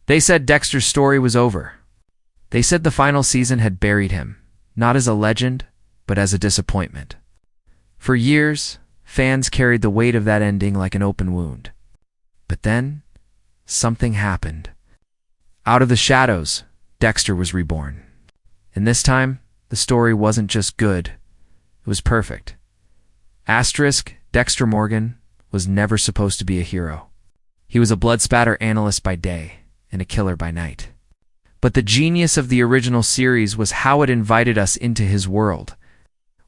They said Dexter's story was over. They said the final season had buried him, not as a legend, but as a disappointment. For years, fans carried the weight of that ending like an open wound. But then, something happened. Out of the shadows, Dexter was reborn. And this time, the story wasn't just good, it was perfect. Dexter Morgan was never supposed to be a hero. He was a blood spatter analyst by day and a killer by night. But the genius of the original series was how it invited us into his world,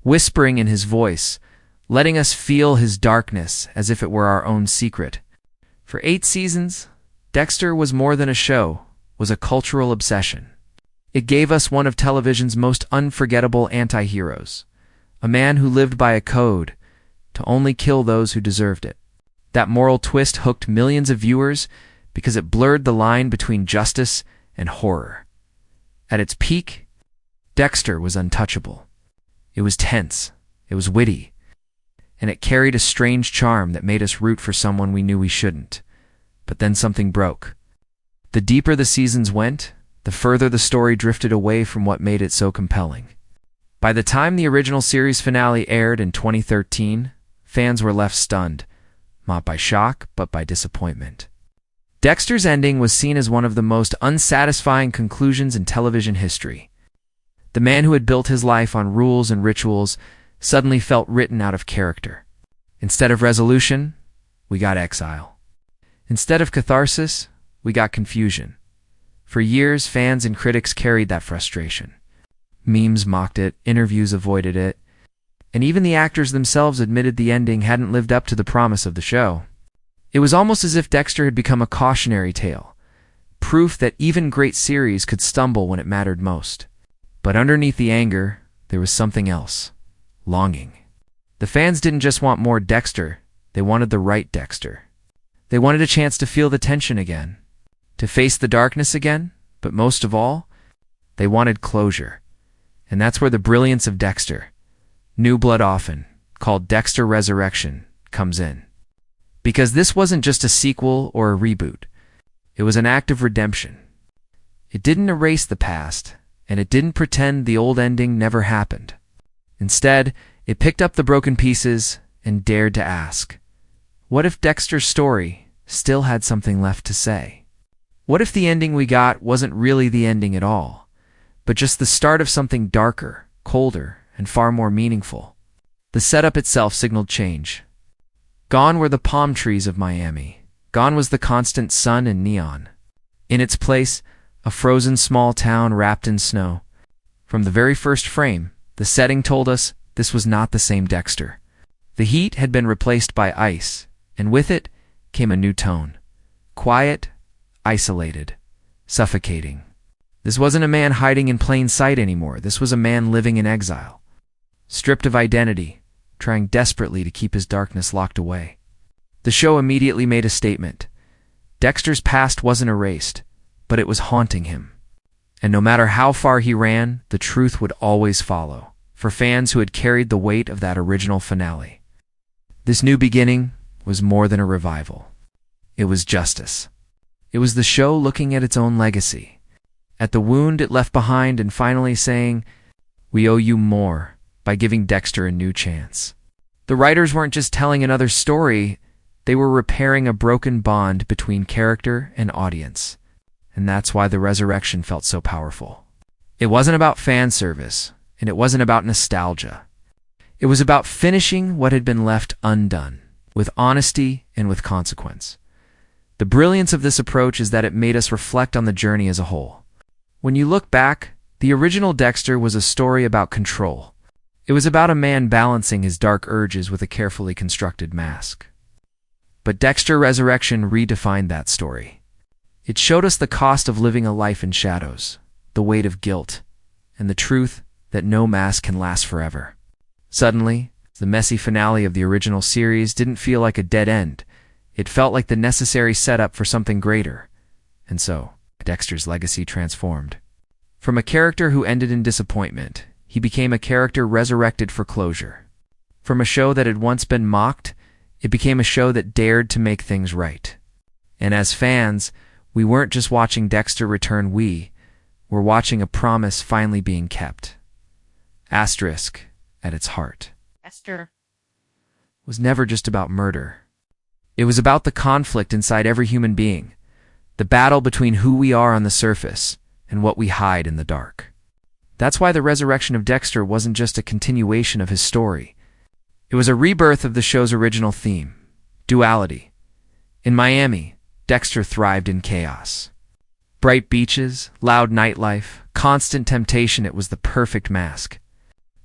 whispering in his voice, letting us feel his darkness as if it were our own secret. For 8 seasons, Dexter was more than a show, was a cultural obsession. It gave us one of television's most unforgettable anti-heroes, a man who lived by a code to only kill those who deserved it. That moral twist hooked millions of viewers because it blurred the line between justice and horror. At its peak, Dexter was untouchable. It was tense, it was witty, and it carried a strange charm that made us root for someone we knew we shouldn't. But then something broke. The deeper the seasons went, the further the story drifted away from what made it so compelling. By the time the original series finale aired in 2013, fans were left stunned, not by shock, but by disappointment. Dexter's ending was seen as one of the most unsatisfying conclusions in television history. The man who had built his life on rules and rituals suddenly felt written out of character. Instead of resolution, we got exile. Instead of catharsis, we got confusion. For years, fans and critics carried that frustration. Memes mocked it, interviews avoided it, and even the actors themselves admitted the ending hadn't lived up to the promise of the show. It was almost as if Dexter had become a cautionary tale, proof that even great series could stumble when it mattered most. But underneath the anger, there was something else. Longing. The fans didn't just want more Dexter, they wanted the right Dexter. They wanted a chance to feel the tension again, to face the darkness again, but most of all, they wanted closure. And that's where the brilliance of Dexter, New Blood often, called Dexter Resurrection, comes in. Because this wasn't just a sequel or a reboot. It was an act of redemption. It didn't erase the past, and it didn't pretend the old ending never happened. Instead, it picked up the broken pieces and dared to ask, what if Dexter's story still had something left to say? What if the ending we got wasn't really the ending at all, but just the start of something darker, colder, and far more meaningful? The setup itself signaled change. Gone were the palm trees of Miami. Gone was the constant sun and neon. In its place, a frozen small town wrapped in snow. From the very first frame, the setting told us this was not the same Dexter. The heat had been replaced by ice, and with it came a new tone. Quiet, isolated, suffocating. This wasn't a man hiding in plain sight anymore. This was a man living in exile, stripped of identity, trying desperately to keep his darkness locked away. The show immediately made a statement. Dexter's past wasn't erased, but it was haunting him. And no matter how far he ran, the truth would always follow, for fans who had carried the weight of that original finale. This new beginning was more than a revival. It was justice. It was the show looking at its own legacy, at the wound it left behind, and finally saying, "We owe you more," by giving Dexter a new chance. The writers weren't just telling another story, they were repairing a broken bond between character and audience. And that's why the resurrection felt so powerful. It wasn't about fan service, and it wasn't about nostalgia. It was about finishing what had been left undone, with honesty and with consequence. The brilliance of this approach is that it made us reflect on the journey as a whole. When you look back, the original Dexter was a story about control. It was about a man balancing his dark urges with a carefully constructed mask. But Dexter Resurrection redefined that story. It showed us the cost of living a life in shadows, the weight of guilt, and the truth that no mask can last forever. Suddenly, the messy finale of the original series didn't feel like a dead end. It felt like the necessary setup for something greater. And so, Dexter's legacy transformed. From a character who ended in disappointment, he became a character resurrected for closure. From a show that had once been mocked, it became a show that dared to make things right. And as fans, We weren't just watching Dexter return, we were watching a promise finally being kept. Asterisk at its heart. Dexter Was never just about murder. It was about the conflict inside every human being, the battle between who we are on the surface and what we hide in the dark. That's why the resurrection of Dexter wasn't just a continuation of his story. It was a rebirth of the show's original theme, duality. In Miami, Dexter thrived in chaos. Bright beaches, loud nightlife, constant temptation, it was the perfect mask.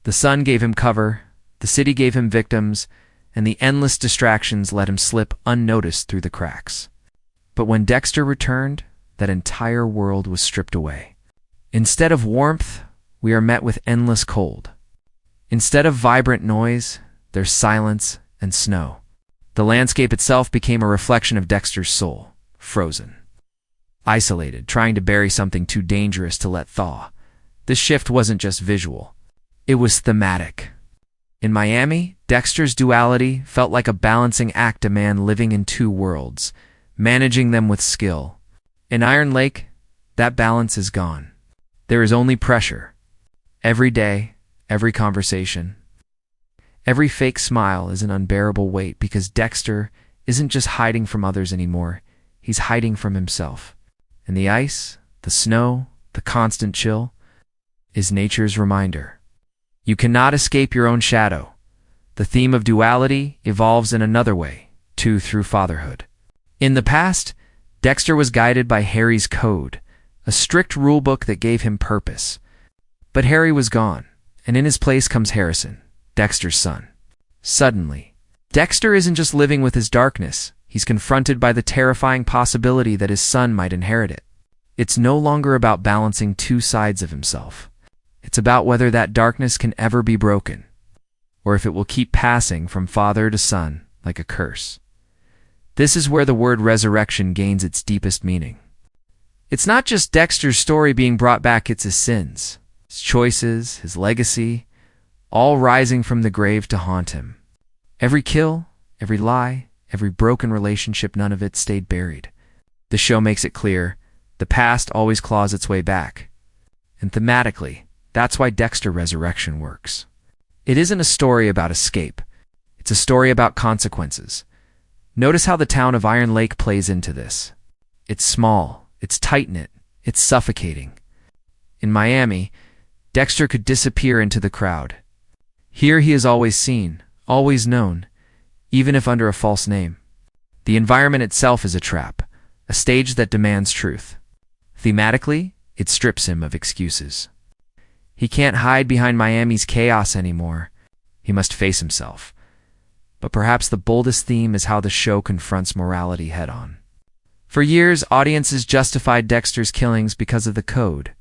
The sun gave him cover, the city gave him victims, and the endless distractions let him slip unnoticed through the cracks. But when Dexter returned, that entire world was stripped away. Instead of warmth, we are met with endless cold. Instead of vibrant noise, there's silence and snow. The landscape itself became a reflection of Dexter's soul, frozen. Isolated, trying to bury something too dangerous to let thaw. This shift wasn't just visual. It was thematic. In Miami, Dexter's duality felt like a balancing act, a man living in two worlds, managing them with skill. In Iron Lake, that balance is gone. There is only pressure. Every day, every conversation, every fake smile is an unbearable weight because Dexter isn't just hiding from others anymore, he's hiding from himself. And the ice, the snow, the constant chill is nature's reminder. You cannot escape your own shadow. The theme of duality evolves in another way, too, through fatherhood. In the past, Dexter was guided by Harry's code, a strict rulebook that gave him purpose. But Harry was gone, and in his place comes Harrison, Dexter's son. Suddenly, Dexter isn't just living with his darkness, he's confronted by the terrifying possibility that his son might inherit it. It's no longer about balancing two sides of himself. It's about whether that darkness can ever be broken, or if it will keep passing from father to son like a curse. This is where the word resurrection gains its deepest meaning. It's not just Dexter's story being brought back, it's his sins, his choices, his legacy, all rising from the grave to haunt him. Every kill, every lie, every broken relationship, none of it stayed buried. The show makes it clear, the past always claws its way back. And thematically, that's why Dexter Resurrection works. It isn't a story about escape. It's a story about consequences. Notice how the town of Iron Lake plays into this. It's small, it's tight-knit, it's suffocating. In Miami, Dexter could disappear into the crowd. Here he is always seen, always known, even if under a false name. The environment itself is a trap, a stage that demands truth. Thematically, it strips him of excuses. He can't hide behind Miami's chaos anymore. He must face himself. But perhaps the boldest theme is how the show confronts morality head-on. For years, audiences justified Dexter's killings because of the code.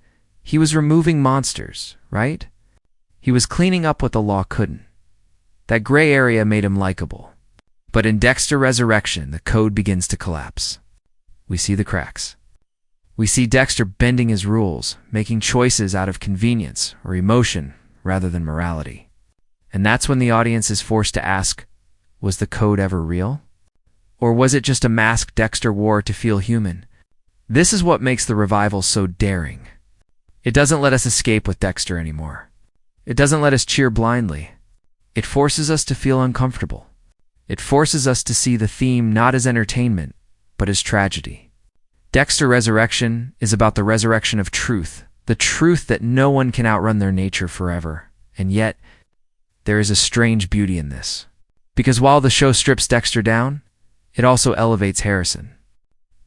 He was removing monsters, right? He was cleaning up what the law couldn't. That gray area made him likable. But in Dexter Resurrection, the code begins to collapse. We see the cracks. We see Dexter bending his rules, making choices out of convenience or emotion rather than morality. And that's when the audience is forced to ask, was the code ever real? Or was it just a mask Dexter wore to feel human? This is what makes the revival so daring. It doesn't let us escape with Dexter anymore. It doesn't let us cheer blindly. It forces us to feel uncomfortable. It forces us to see the theme not as entertainment, but as tragedy. Dexter Resurrection is about the resurrection of truth, the truth that no one can outrun their nature forever. And yet, there is a strange beauty in this. Because while the show strips Dexter down, it also elevates Harrison.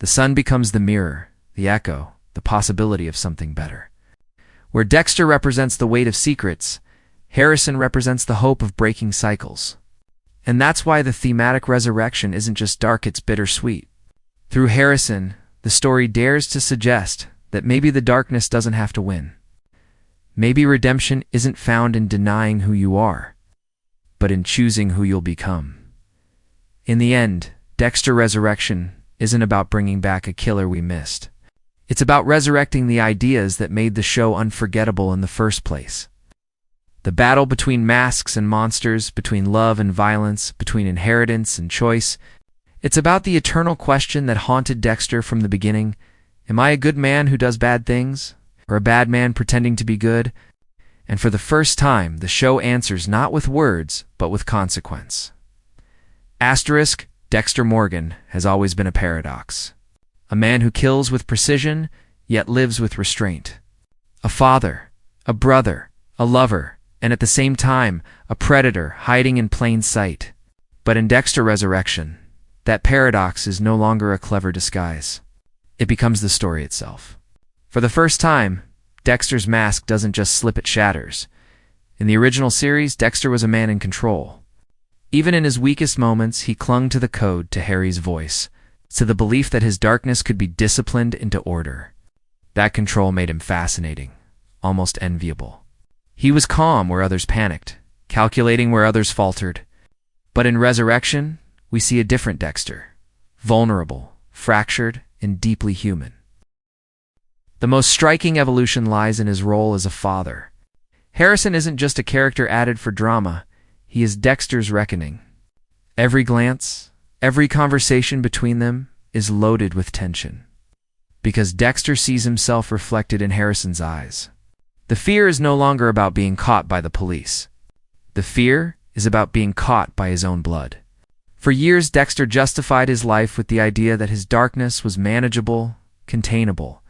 The son becomes the mirror, the echo, the possibility of something better. Where Dexter represents the weight of secrets, Harrison represents the hope of breaking cycles. And that's why the thematic resurrection isn't just dark, it's bittersweet. Through Harrison, the story dares to suggest that maybe the darkness doesn't have to win. Maybe redemption isn't found in denying who you are, but in choosing who you'll become. In the end, Dexter Resurrection isn't about bringing back a killer we missed. It's about resurrecting the ideas that made the show unforgettable in the first place. The battle between masks and monsters, between love and violence, between inheritance and choice. It's about the eternal question that haunted Dexter from the beginning. Am I a good man who does bad things? Or a bad man pretending to be good? And for the first time, the show answers not with words, but with consequence. Asterisk, Dexter Morgan has always been a paradox. A man who kills with precision, yet lives with restraint. A father, a brother, a lover, and at the same time, a predator hiding in plain sight. But in Dexter Resurrection, that paradox is no longer a clever disguise. It becomes the story itself. For the first time, Dexter's mask doesn't just slip, it shatters. In the original series, Dexter was a man in control. Even in his weakest moments, he clung to the code, to Harry's voice, to the belief that his darkness could be disciplined into order. That control made him fascinating, almost enviable. He was calm where others panicked, calculating where others faltered. But in Resurrection, we see a different Dexter, vulnerable, fractured, and deeply human. The most striking evolution lies in his role as a father. Harrison isn't just a character added for drama, he is Dexter's reckoning. Every glance, every conversation between them is loaded with tension. Because Dexter sees himself reflected in Harrison's eyes. The fear is no longer about being caught by the police. The fear is about being caught by his own blood. For years, Dexter justified his life with the idea that his darkness was manageable, containable.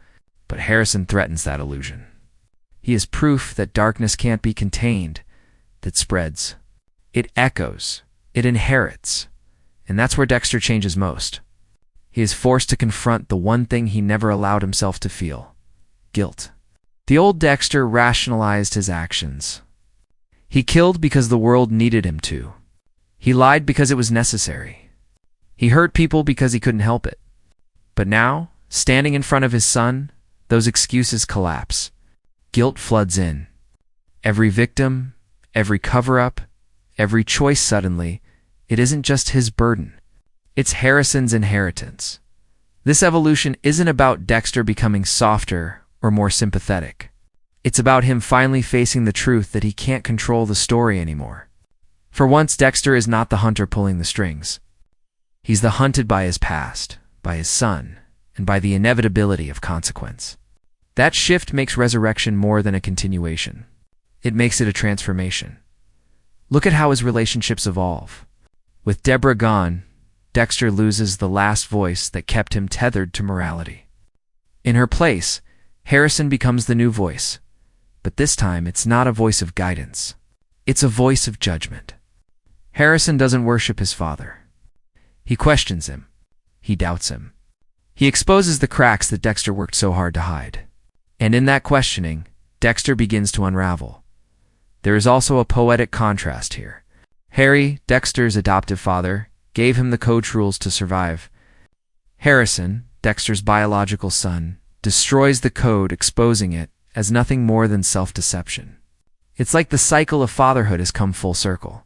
But Harrison threatens that illusion. He is proof that darkness can't be contained, that spreads. It echoes, it inherits, and that's where Dexter changes most. He is forced to confront the one thing he never allowed himself to feel: guilt. The old Dexter rationalized his actions. He killed because the world needed him to. He lied because it was necessary. He hurt people because he couldn't help it. But now, standing in front of his son, those excuses collapse. Guilt floods in. Every victim, every cover-up, every choice suddenly, it isn't just his burden. It's Harrison's inheritance. This evolution isn't about Dexter becoming softer or more sympathetic. It's about him finally facing the truth that he can't control the story anymore. For once, Dexter is not the hunter pulling the strings. He's the hunted by his past, by his son, and by the inevitability of consequence. That shift makes Resurrection more than a continuation. It makes it a transformation. Look at how his relationships evolve. With Deborah gone, Dexter loses the last voice that kept him tethered to morality. In her place, Harrison becomes the new voice. But this time, it's not a voice of guidance. It's a voice of judgment. Harrison doesn't worship his father. He questions him. He doubts him. He exposes the cracks that Dexter worked so hard to hide. And in that questioning, Dexter begins to unravel. There is also a poetic contrast here. Harry, Dexter's adoptive father, gave him the coach rules to survive. Harrison, Dexter's biological son, destroys the code, exposing it as nothing more than self-deception. It's like the cycle of fatherhood has come full circle.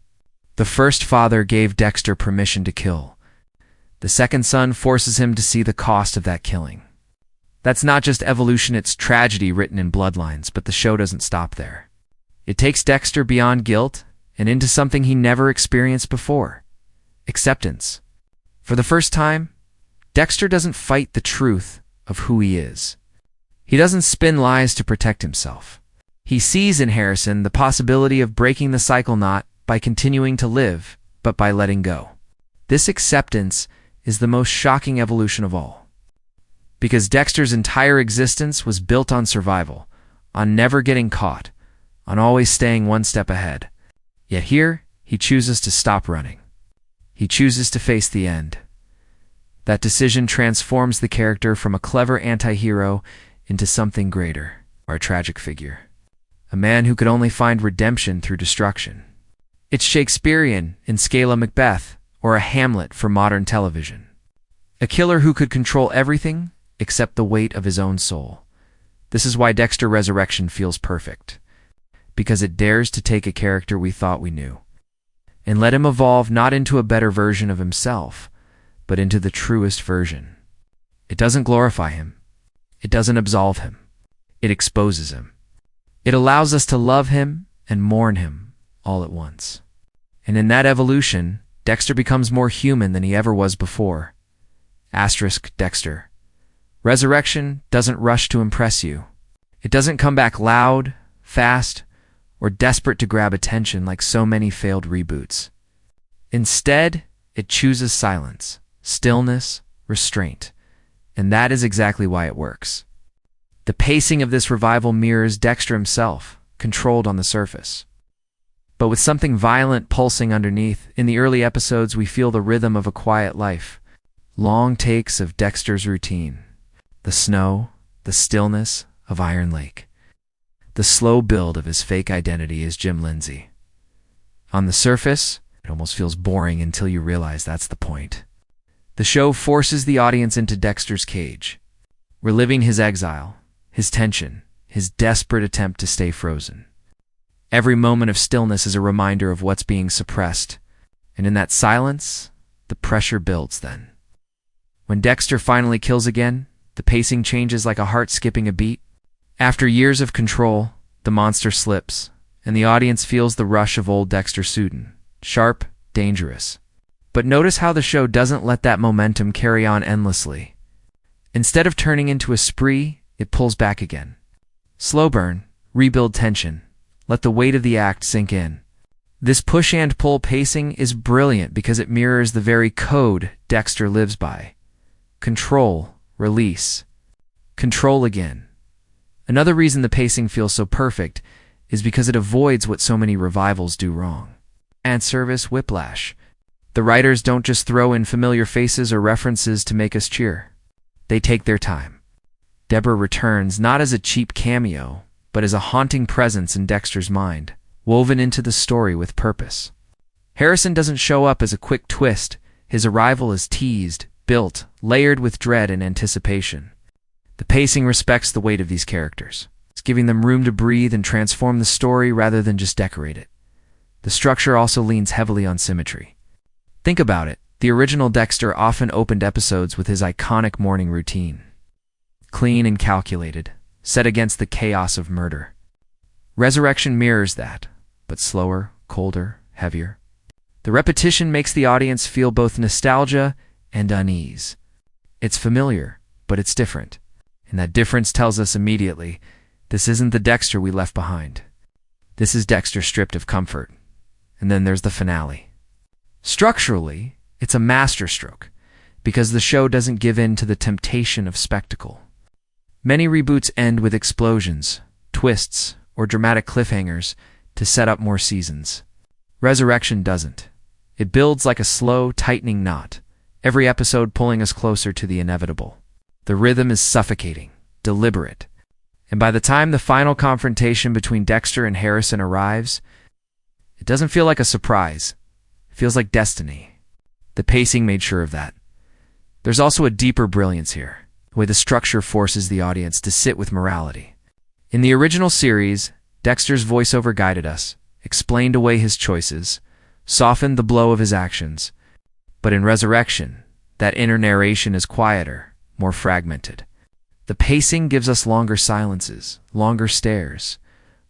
The first father gave Dexter permission to kill. The second son forces him to see the cost of that killing. That's not just evolution, it's tragedy written in bloodlines, but the show doesn't stop there. It takes Dexter beyond guilt and into something he never experienced before: acceptance. For the first time, Dexter doesn't fight the truth of who he is. He doesn't spin lies to protect himself. He sees in Harrison the possibility of breaking the cycle not by continuing to live, but by letting go. This acceptance is the most shocking evolution of all. Because Dexter's entire existence was built on survival, on never getting caught, on always staying one step ahead. Yet here, he chooses to stop running. He chooses to face the end. That decision transforms the character from a clever anti-hero into something greater, or a tragic figure. A man who could only find redemption through destruction. It's Shakespearean in Scala Macbeth, or a Hamlet for modern television. A killer who could control everything except the weight of his own soul. This is why Dexter Resurrection feels perfect. Because it dares to take a character we thought we knew and let him evolve not into a better version of himself, but into the truest version. It doesn't glorify him. It doesn't absolve him. It exposes him. It allows us to love him and mourn him all at once. And in that evolution, Dexter becomes more human than he ever was before. Asterisk Dexter. Resurrection doesn't rush to impress you. It doesn't come back loud, fast, or desperate to grab attention like so many failed reboots. Instead, it chooses silence, stillness, restraint, and that is exactly why it works. The pacing of this revival mirrors Dexter himself, controlled on the surface. But with something violent pulsing underneath, in the early episodes we feel the rhythm of a quiet life. Long takes of Dexter's routine. The snow, the stillness of Iron Lake. The slow build of his fake identity as Jim Lindsay. On the surface, it almost feels boring until you realize that's the point. The show forces the audience into Dexter's cage, reliving his exile, his tension, his desperate attempt to stay frozen. Every moment of stillness is a reminder of what's being suppressed, and in that silence, the pressure builds then. When Dexter finally kills again, the pacing changes like a heart skipping a beat. After years of control, the monster slips, and the audience feels the rush of old Dexter Sutton, sharp, dangerous. But notice how the show doesn't let that momentum carry on endlessly. Instead of turning into a spree, it pulls back again. Slow burn, rebuild tension, let the weight of the act sink in. This push and pull pacing is brilliant because it mirrors the very code Dexter lives by. Control, release, control again. Another reason the pacing feels so perfect is because it avoids what so many revivals do wrong. Fan service whiplash. The writers don't just throw in familiar faces or references to make us cheer. They take their time. Deborah returns not as a cheap cameo, but as a haunting presence in Dexter's mind, woven into the story with purpose. Harrison doesn't show up as a quick twist. His arrival is teased, built, layered with dread and anticipation. The pacing respects the weight of these characters. It's giving them room to breathe and transform the story rather than just decorate it. The structure also leans heavily on symmetry. Think about it. The original Dexter often opened episodes with his iconic morning routine. Clean and calculated, set against the chaos of murder. Resurrection mirrors that, but slower, colder, heavier. The repetition makes the audience feel both nostalgia and unease. It's familiar, but it's different. And that difference tells us immediately, this isn't the Dexter we left behind. This is Dexter stripped of comfort. And then there's the finale. Structurally, it's a masterstroke, because the show doesn't give in to the temptation of spectacle. Many reboots end with explosions, twists, or dramatic cliffhangers to set up more seasons. Resurrection doesn't. It builds like a slow, tightening knot, every episode pulling us closer to the inevitable. The rhythm is suffocating, deliberate, and by the time the final confrontation between Dexter and Harrison arrives, it doesn't feel like a surprise. It feels like destiny. The pacing made sure of that. There's also a deeper brilliance here, the way the structure forces the audience to sit with morality. In the original series, Dexter's voiceover guided us, explained away his choices, softened the blow of his actions. But in Resurrection, that inner narration is quieter, more fragmented. The pacing gives us longer silences, longer stares,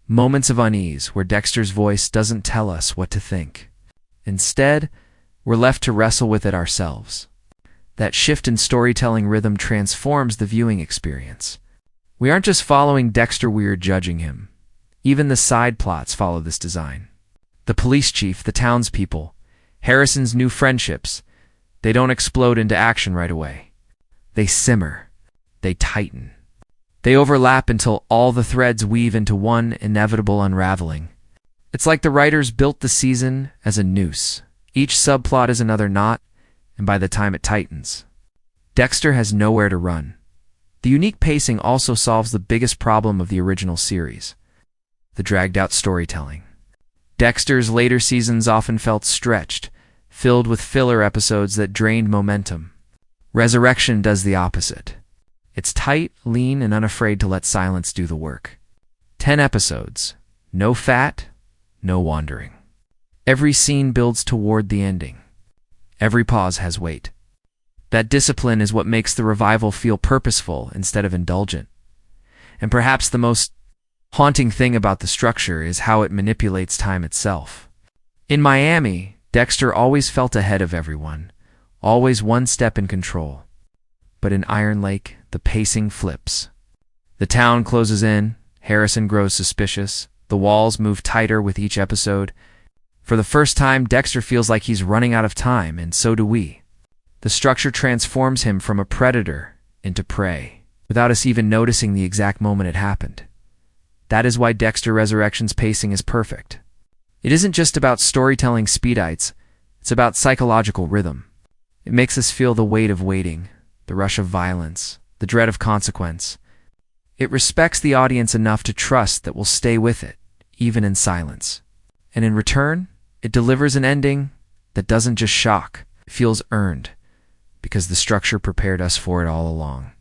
moments of unease where Dexter's voice doesn't tell us what to think. Instead, we're left to wrestle with it ourselves. That shift in storytelling rhythm transforms the viewing experience. We aren't just following Dexter, we're judging him. Even the side plots follow this design. The police chief, the townspeople, Harrison's new friendships, they don't explode into action right away. They simmer. They tighten. They overlap until all the threads weave into one inevitable unraveling. It's like the writers built the season as a noose. Each subplot is another knot, and by the time it tightens, Dexter has nowhere to run. The unique pacing also solves the biggest problem of the original series, the dragged-out storytelling. Dexter's later seasons often felt stretched, filled with filler episodes that drained momentum. Resurrection does the opposite. It's tight, lean, and unafraid to let silence do the work. 10 episodes. No fat, no wandering. Every scene builds toward the ending. Every pause has weight. That discipline is what makes the revival feel purposeful instead of indulgent. And perhaps the most haunting thing about the structure is how it manipulates time itself. In Miami, Dexter always felt ahead of everyone, always one step in control. But in Iron Lake, the pacing flips. The town closes in, Harrison grows suspicious, the walls move tighter with each episode. For the first time, Dexter feels like he's running out of time, and so do we. The structure transforms him from a predator into prey, without us even noticing the exact moment it happened. That is why Dexter Resurrection's pacing is perfect. It isn't just about storytelling speedites, it's about psychological rhythm. It makes us feel the weight of waiting, the rush of violence, the dread of consequence. It respects the audience enough to trust that we'll stay with it, even in silence. And in return, it delivers an ending that doesn't just shock, it feels earned, because the structure prepared us for it all along.